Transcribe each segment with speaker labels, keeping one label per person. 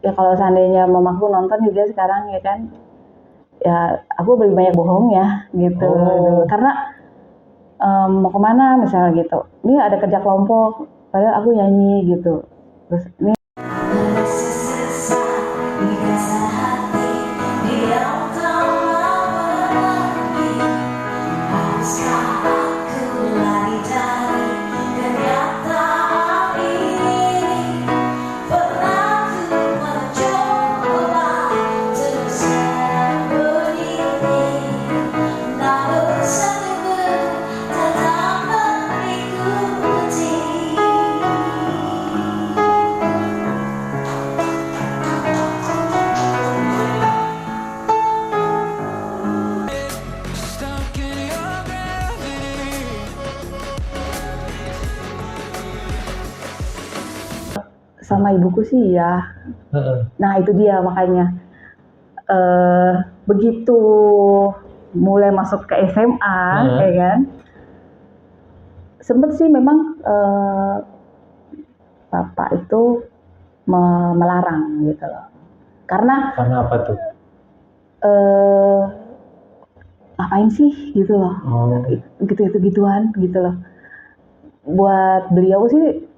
Speaker 1: ya kalau seandainya mamaku nonton juga sekarang ya kan, ya aku lebih banyak bohong ya gitu. Karena mau kemana misalnya gitu, ini ada kerja kelompok padahal aku nyanyi gitu, terus ini sama ibuku sih ya. Nah itu dia makanya begitu mulai masuk ke SMA ya kan, sempet sih memang bapak itu melarang gitu loh. Karena
Speaker 2: apa tuh?
Speaker 1: Ngapain sih gitu loh, gituan gitu loh. Buat beliau sih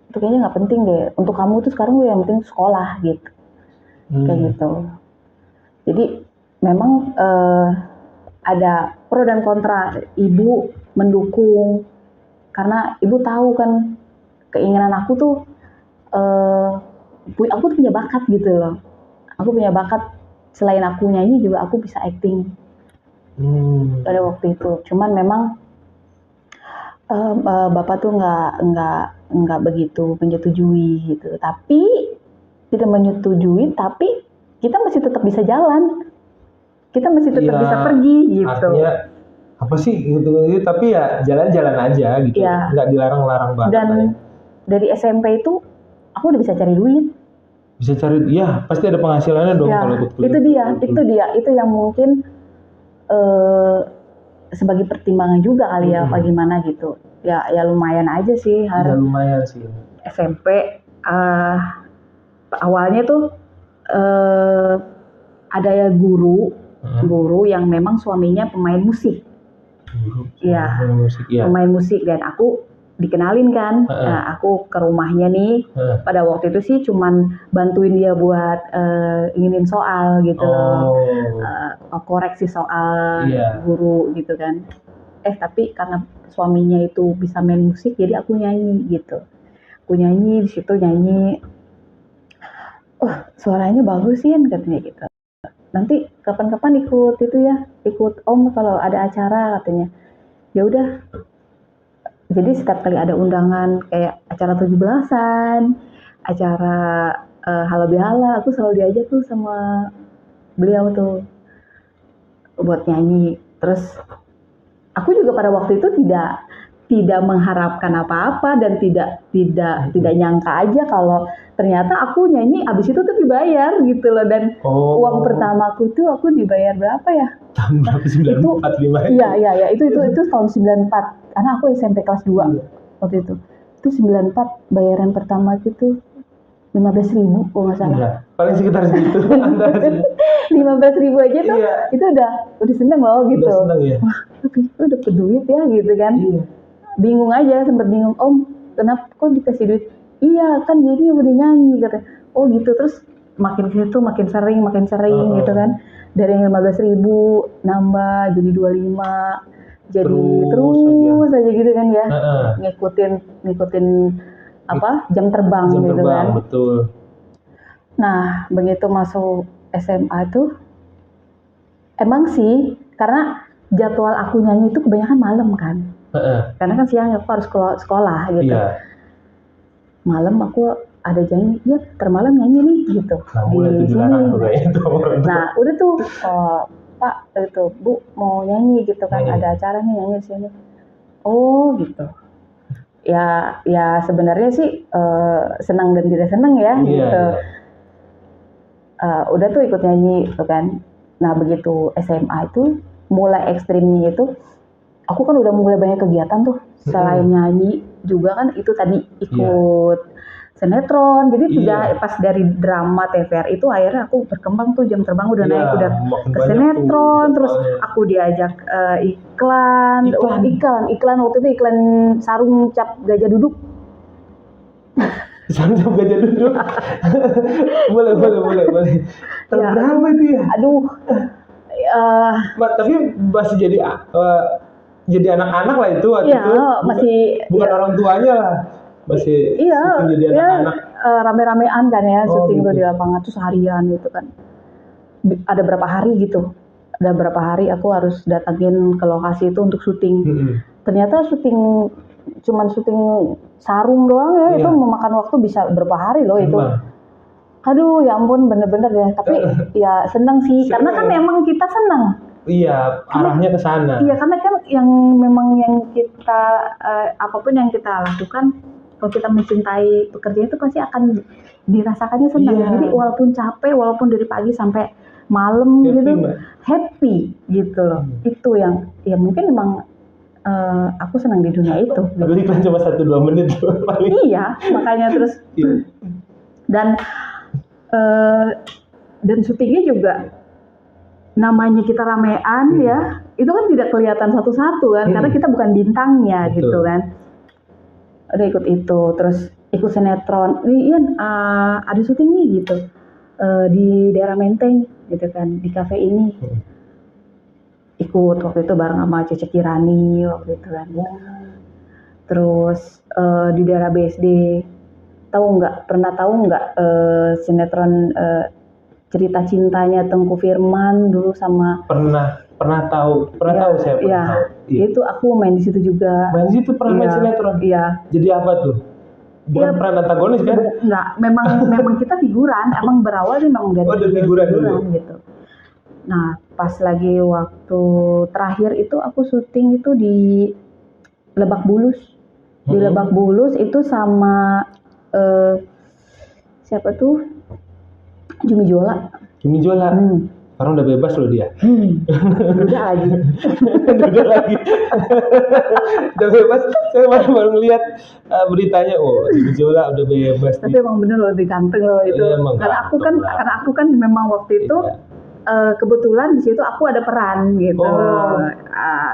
Speaker 1: itu kayaknya nggak penting deh. Untuk kamu tuh sekarang yang penting sekolah gitu, kayak gitu. Jadi memang ada pro dan kontra. Ibu mendukung karena ibu tahu kan keinginan aku tuh aku tuh punya bakat gitu loh. Aku punya bakat, selain aku nyanyi juga aku bisa acting pada waktu itu. Cuman memang bapak tuh nggak begitu menyetujui gitu. Tapi tidak menyetujui, tapi kita masih tetap bisa jalan, kita masih tetap bisa pergi gitu.
Speaker 2: Artinya apa sih gitu, tapi ya jalan-jalan aja gitu, nggak dilarang-larang banget.
Speaker 1: Dan dari SMP itu aku udah bisa cari duit.
Speaker 2: Bisa cari, ya pasti ada penghasilannya dong kalau ikut kuliah.
Speaker 1: Itu yang mungkin sebagai pertimbangan juga kali ya, apa gimana gitu. Ya lumayan aja sih.
Speaker 2: Ya lumayan sih.
Speaker 1: SMP awalnya tuh ada ya guru yang memang suaminya pemain musik. Pemain musik, dan aku dikenalin kan. Nah, aku ke rumahnya nih. Pada waktu itu sih cuman bantuin dia buat inginin soal gitu loh. Koreksi soal guru gitu kan. Tapi karena suaminya itu bisa main musik, jadi aku nyanyi gitu. Aku nyanyi di situ, nyanyi. Suaranya bagus sih katanya gitu. Nanti kapan-kapan ikut om kalau ada acara katanya. Ya udah. Jadi setiap kali ada undangan kayak acara 17-an, acara halal bihalal, aku selalu diajak tuh sama beliau tuh buat nyanyi. Terus aku juga pada waktu itu tidak mengharapkan apa-apa dan tidak nyangka aja kalau ternyata aku nyanyi abis itu tuh dibayar gitu loh. Dan uang pertama aku tuh aku dibayar berapa ya?
Speaker 2: Tahun berapa? 94, 5?
Speaker 1: Iya, itu tahun 94. Karena aku SMP kelas 2 waktu itu. Itu 94 bayaran pertama gitu 15.000 kalau nggak salah.
Speaker 2: Iya, paling sekitar segitu.
Speaker 1: 15.000 aja tuh, itu udah seneng loh gitu.
Speaker 2: Udah seneng ya.
Speaker 1: Wah, itu udah duit ya gitu kan. Bingung aja, sempet bingung. Om, kenapa kok dikasih duit? Iya kan jadi udah nyanyi katanya. Oh gitu. Terus makin situ makin sering gitu kan. Dari 15.000 nambah jadi 25, jadi terus aja gitu kan ya. Ngikutin apa jam terbang gitu kan.
Speaker 2: Betul.
Speaker 1: Nah begitu masuk SMA tuh emang sih karena jadwal aku nyanyi itu kebanyakan malam kan. Karena kan siang aku harus sekolah gitu. Malam aku ada nyanyi, ya termalam nyanyi nih gitu. Di sini. Nah udah tuh Pak itu Bu mau nyanyi gitu kan, ada acara nih nyanyi di sini. Oh gitu. Ya sebenarnya sih senang dan tidak senang ya gitu. Udah tuh ikut nyanyi gitu kan. Nah begitu SMA itu mulai ekstrimnya itu, aku kan udah mulai banyak kegiatan tuh. Selain nyanyi juga kan itu tadi ikut sinetron. Jadi
Speaker 2: Iya.
Speaker 1: pas dari drama TVRI itu akhirnya aku berkembang tuh, jam terbang udah
Speaker 2: Iya,
Speaker 1: naik, udah
Speaker 2: makin
Speaker 1: ke
Speaker 2: banyak
Speaker 1: sinetron,
Speaker 2: tuh
Speaker 1: terus
Speaker 2: jadwalnya.
Speaker 1: aku diajak iklan. Iklan waktu itu iklan sarung cap gajah duduk.
Speaker 2: Sarung gajah duduk. boleh. Tahun
Speaker 1: Ya.
Speaker 2: berapa itu ya?
Speaker 1: Aduh.
Speaker 2: Tapi masih jadi anak-anak lah itu waktu
Speaker 1: Iya,
Speaker 2: itu. Bukan
Speaker 1: ya.
Speaker 2: orang tuanya lah. Masih syuting jadi anak-anak.
Speaker 1: Rame-ramean kan ya, syuting
Speaker 2: gitu.
Speaker 1: tuh di lapangan tuh seharian gitu kan. Ada berapa hari gitu. Ada berapa hari aku harus datangin ke lokasi itu untuk syuting. Ternyata cuman syuting sarung doang ya, itu memakan waktu bisa berapa hari loh itu. Aduh, ya ampun, bener-bener ya. Tapi ya seneng sih, karena kan emang kita seneng.
Speaker 2: Iya, arahnya ke sana.
Speaker 1: Iya, karena kan yang kita apapun yang kita lakukan, kalau kita mencintai pekerjaan itu pasti akan dirasakannya senang.
Speaker 2: Iya.
Speaker 1: Jadi walaupun capek, walaupun dari pagi sampai malam happy gitu loh. Itu yang ya mungkin emang aku senang di dunia itu.
Speaker 2: Padahal iklan cuma 1-2 menit tuh paling.
Speaker 1: Iya, makanya terus dan syutingnya juga namanya kita ramean ya, itu kan tidak kelihatan satu-satu kan, karena kita bukan bintangnya. Betul. Gitu kan. Udah ikut itu, terus ikut sinetron. Ini ada syuting nih gitu di daerah Menteng gitu kan, di kafe ini. Ikut waktu itu bareng sama Cece Kirani waktu itu kan. Terus di daerah BSD, pernah tahu nggak sinetron cerita cintanya Tengku Firman dulu sama
Speaker 2: pernah tahu saya pernah tahu.
Speaker 1: Iya. Itu aku main di situ juga.
Speaker 2: Main di situ pernah main sinetron.
Speaker 1: Iya.
Speaker 2: Jadi apa tuh? Bukan peran antagonis kan?
Speaker 1: Enggak, memang kita figuran, emang berawal memang dari
Speaker 2: figuran dulu
Speaker 1: gitu. Nah, pas lagi waktu terakhir itu aku syuting itu di Lebak Bulus. Di Lebak Bulus itu sama siapa tuh? Jumi Jola.
Speaker 2: Sekarang udah bebas loh dia.
Speaker 1: Udah lagi.
Speaker 2: Udah bebas. Saya baru ngeliat beritanya, Jumi Jola udah bebas.
Speaker 1: Tapi emang bener loh, diganteng loh itu. Karena aku kan memang waktu itu kebetulan di situ aku ada peran gitu.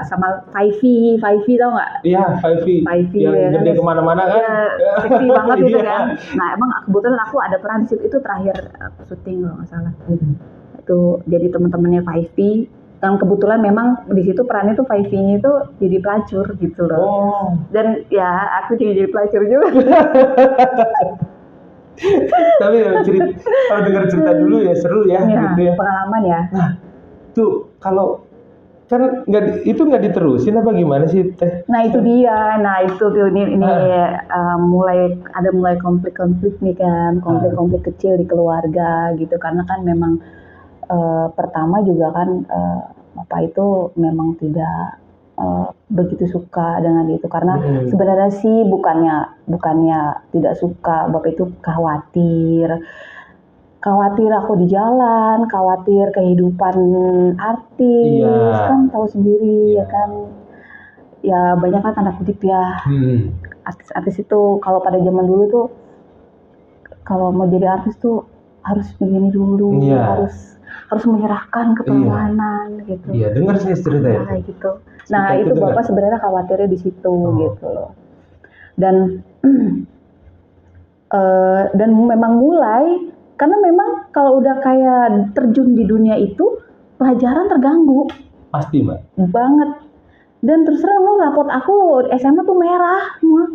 Speaker 1: Sama Faifi tau nggak?
Speaker 2: Iya, Faifi yang gede kemana-mana kan?
Speaker 1: Iya, seksi banget itu kan. Nah emang kebetulan aku ada peran di situ, itu terakhir aku syuting kalau nggak salah. Itu jadi teman-temannya Faifi. Dan kebetulan memang di situ perannya tuh Faifi-nya itu jadi pelacur gitu loh. Dan ya aku jadi pelacur juga.
Speaker 2: Tapi kalau dengar cerita dulu ya seru ya gitu ya.
Speaker 1: Pengalaman ya.
Speaker 2: Nah, tuh kalau kan nggak diterusin apa gimana sih Teh?
Speaker 1: Nah itu dia. Nah itu ini mulai konflik-konflik nih kan, konflik kecil di keluarga gitu, karena kan memang pertama juga kan bapak itu memang tidak begitu suka dengan itu, karena sebenarnya sih bukannya tidak suka, bapak itu khawatir aku di jalan, khawatir kehidupan artis, kan tahu sendiri ya kan, ya banyak kan tanda kutip ya, artis-artis itu kalau pada zaman dulu tuh kalau mau jadi artis tuh harus begini dulu, harus menyerahkan keperluanan gitu.
Speaker 2: Iya, dengar sih cerita itu.
Speaker 1: Gitu. Nah, itu bapak sebenarnya khawatirnya di situ gitu loh. Dan memang mulai, karena memang kalau udah kayak terjun di dunia itu, pelajaran terganggu.
Speaker 2: Pasti, Mbak.
Speaker 1: Banget. Dan terus terang rapot aku SMA tuh merah semua.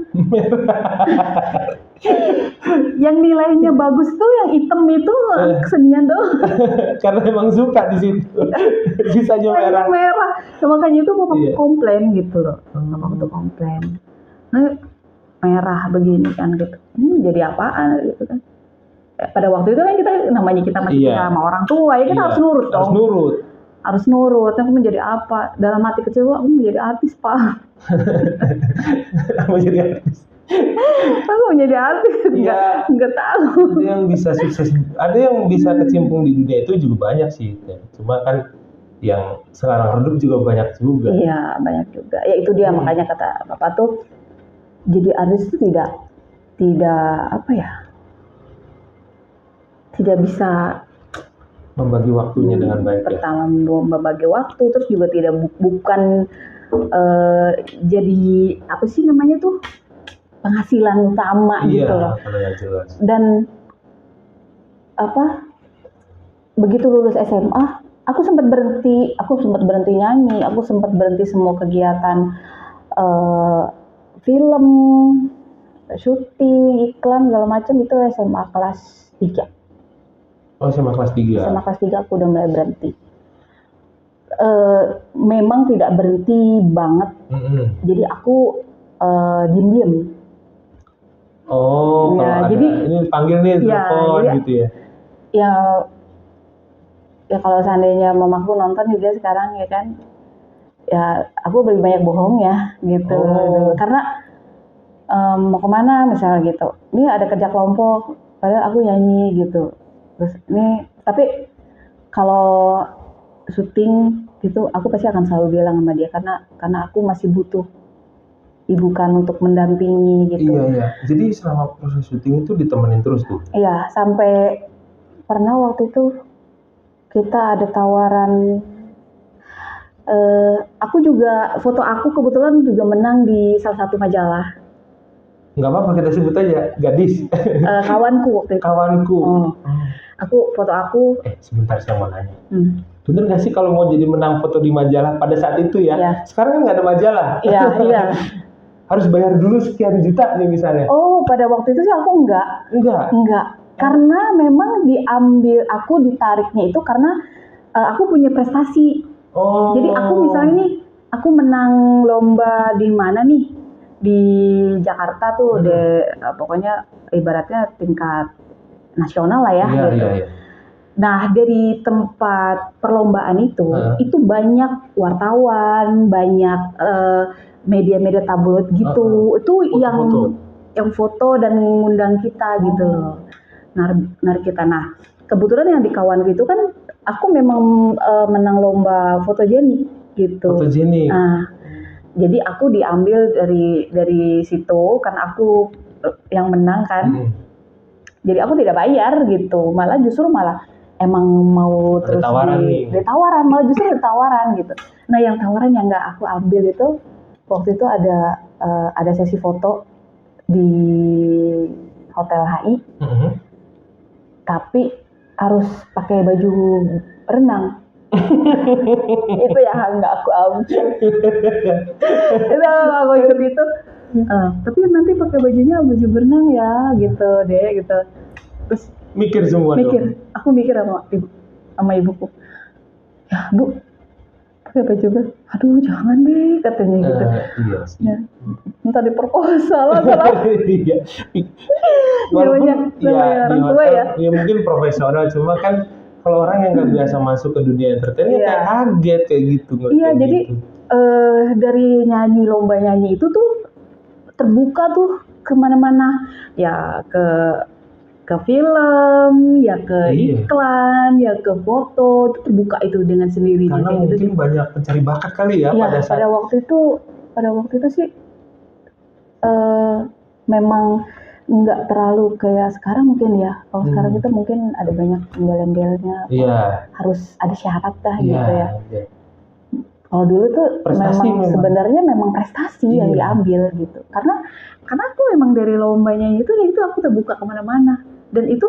Speaker 1: Yang nilainya bagus tuh yang hitam itu kesenian doang.
Speaker 2: Karena emang suka di situ. Sisanya merah.
Speaker 1: Nah, makanya itu bapak komplain gitu loh. Bapak tuh komplain. Nah, merah begini kan gitu. Jadi apaan gitu kan. Pada waktu itu kan kita masih sama orang tua ya, kita harus nurut dong. Harus nurut. Aku menjadi apa? Dalam hati kecil aku menjadi artis, Pak.
Speaker 2: Mau jadi artis.
Speaker 1: Aku menjadi artis, nggak tahu.
Speaker 2: Ada yang bisa sukses, ada yang bisa kecimpung di dunia itu juga banyak sih. Cuma kan yang sekarang redup juga banyak juga.
Speaker 1: Iya, banyak juga. Ya itu dia makanya kata bapak tuh, jadi artis itu tidak bisa
Speaker 2: membagi waktunya dengan baik ya.
Speaker 1: pertama membagi waktu, terus juga bukan jadi apa sih namanya tuh penghasilan utama
Speaker 2: Iya,
Speaker 1: gitu loh.
Speaker 2: kalau nggak jelas.
Speaker 1: Dan begitu lulus SMA aku sempat berhenti nyanyi, aku sempat berhenti semua kegiatan film, syuting, iklan segala macam itu SMA kelas 3.
Speaker 2: Oh, SMA kelas 3.
Speaker 1: SMA kelas 3 aku udah mulai berhenti. Memang tidak berhenti banget. Jadi aku diem-diem.
Speaker 2: Oh,
Speaker 1: Ya,
Speaker 2: kalau ada
Speaker 1: jadi
Speaker 2: ini panggil nih telepon gitu ya.
Speaker 1: Ya kalau seandainya mamaku nonton juga sekarang ya kan. Ya aku lebih banyak bohong ya gitu. Karena mau kemana misalnya gitu. Ini ada kerja kelompok, padahal aku nyanyi gitu. Terus ini tapi kalau syuting gitu aku pasti akan selalu bilang sama dia karena aku masih butuh bukan untuk mendampingi gitu.
Speaker 2: Iya. Jadi selama proses syuting itu ditemenin terus tuh?
Speaker 1: Iya, sampai pernah waktu itu kita ada tawaran. Foto aku kebetulan juga menang di salah satu majalah.
Speaker 2: Nggak apa-apa kita sebut aja, gadis.
Speaker 1: Kawanku waktu itu.
Speaker 2: Kawanku.
Speaker 1: Foto aku.
Speaker 2: Sebentar saya mau nanya. Bener nggak sih kalau mau jadi menang foto di majalah pada saat itu ya?
Speaker 1: Iya.
Speaker 2: Sekarang kan nggak ada majalah.
Speaker 1: Iya.
Speaker 2: Harus bayar dulu sekian juta nih misalnya.
Speaker 1: Oh, pada waktu itu sih aku enggak. Karena memang ditariknya itu karena aku punya prestasi.
Speaker 2: Oh.
Speaker 1: Jadi aku misalnya nih, aku menang lomba di mana nih? Di Jakarta tuh, pokoknya ibaratnya tingkat nasional lah ya. Gitu.
Speaker 2: Iya.
Speaker 1: Nah, dari tempat perlombaan itu banyak wartawan, banyak media-media tabloid gitu. Itu yang foto dan mengundang kita gitu loh. Narik kita. Nah, kebetulan yang di kawan gitu kan aku memang menang lomba fotogenik gitu.
Speaker 2: Fotogenik.
Speaker 1: Nah, jadi aku diambil dari situ karena aku yang menang kan. Jadi aku tidak bayar gitu. Justru emang mau terus ditawaran, malah justru ditawaran gitu. Nah, yang tawaran yang nggak aku ambil itu waktu itu ada sesi foto di Hotel HI, tapi harus pakai baju renang. Itu yang nggak aku ambil. Itu aku ikut itu. Tapi nanti pakai bajunya baju berenang ya, gitu deh, gitu. Terus
Speaker 2: mikir semua.
Speaker 1: Aku mikir sama ibuku. Ya Bu, pakai baju berenang. Aduh jangan deh katanya gitu.
Speaker 2: Iya sih.
Speaker 1: Ya, entah diperkosa lah kalau.
Speaker 2: Iya.
Speaker 1: Walaupun orang tua ya.
Speaker 2: Ya mungkin profesional, cuma kan kalau orang yang nggak biasa masuk ke dunia entertain kayak kaget kayak gitu.
Speaker 1: Iya, jadi dari lomba nyanyi itu tuh terbuka tuh kemana-mana, ya ke film, ya ke iklan, ya ke foto, itu terbuka itu dengan sendirinya.
Speaker 2: Karena mungkin gitu. Banyak pencari bakat kali ya pada
Speaker 1: waktu itu sih memang nggak terlalu kayak sekarang mungkin ya. Kalau sekarang kita mungkin ada banyak embel-embelnya, harus ada syarat gitu ya. Kalau dulu tuh sebenarnya memang prestasi yang diambil gitu. Karena aku memang dari lombanya itu aku terbuka kemana-mana. Dan itu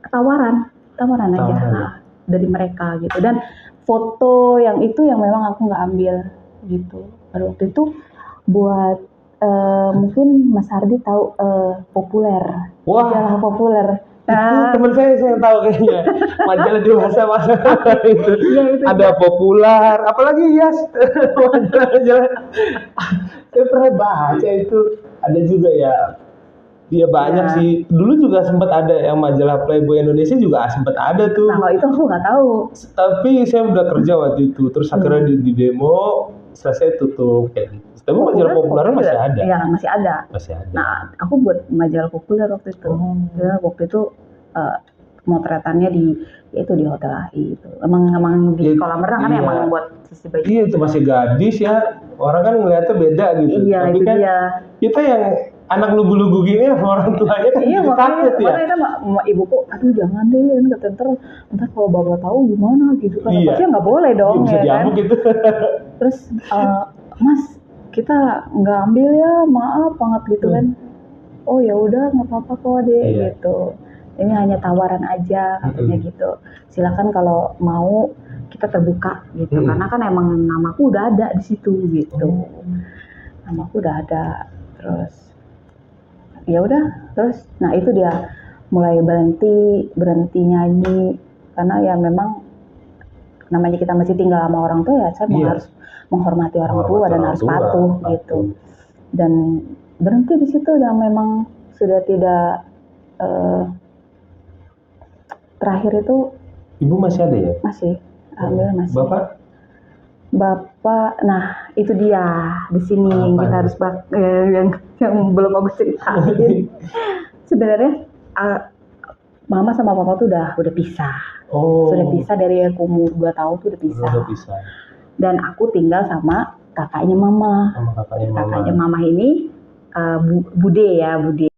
Speaker 1: tawaran aja dari mereka gitu. Dan foto yang memang aku nggak ambil gitu. Pada waktu itu buat mungkin Mas Hardi tahu Populer. Majalah Populer.
Speaker 2: Itu teman saya tahu kayaknya. Majalah dewasa itu. Ada Populer, apalagi majalah. Saya pernah baca itu. Ada juga ya. Iya banyak sih. Dulu juga sempat ada yang majalah Playboy Indonesia juga sempat ada tuh.
Speaker 1: Nah kalau itu aku nggak tahu.
Speaker 2: Tapi saya udah kerja waktu itu. Terus akhirnya di demo selesai tutup kayak gitu. Tapi majalah Populer masih ada.
Speaker 1: Iya masih ada. Nah aku buat majalah Populer waktu itu. Waktu itu pemotretannya di Hotel HI itu. Emang di kolam renang kan emang buat sisi baju.
Speaker 2: Iya itu masih gadis ya. Orang kan ngeliatnya beda gitu.
Speaker 1: Iya,
Speaker 2: tapi
Speaker 1: itu
Speaker 2: kan
Speaker 1: dia.
Speaker 2: Kita yang anak lugu-lugu gini sama orang tuanya kan
Speaker 1: Iya,
Speaker 2: jadi takut ya.
Speaker 1: makanya mak ibuku, aduh jangan deh, kata ntar kalau bapak tahu gimana gitu kan.
Speaker 2: Iya.
Speaker 1: Pasti nggak boleh dong
Speaker 2: Bisa
Speaker 1: ya kan.
Speaker 2: diamuk gitu.
Speaker 1: Terus Mas, kita nggak ambil ya, maaf banget gitu kan. Oh ya udah, nggak apa-apa kok deh
Speaker 2: Iya.
Speaker 1: gitu. Ini hanya tawaran aja katanya gitu. Silakan kalau mau kita terbuka gitu. Karena kan emang namaku udah ada di situ gitu. Namaku udah ada. Terus ya udah, terus nah itu dia mulai berhenti nyanyi karena ya memang namanya kita masih tinggal sama orang tua ya, saya harus menghormati orang tua dan harus patuh gitu. Dan berhenti di situ dan memang sudah tidak terakhir itu.
Speaker 2: Ibu masih ada ya?
Speaker 1: Masih, alhamdulillah masih. Bapak, nah itu dia di sini yang kita harus yang belum aku ceritain. Sebenarnya mama sama papa tuh udah pisah. Sudah pisah dari aku umur 2 tahun tuh udah pisah. Dan aku tinggal sama kakaknya mama. Kakaknya mama ini Bude.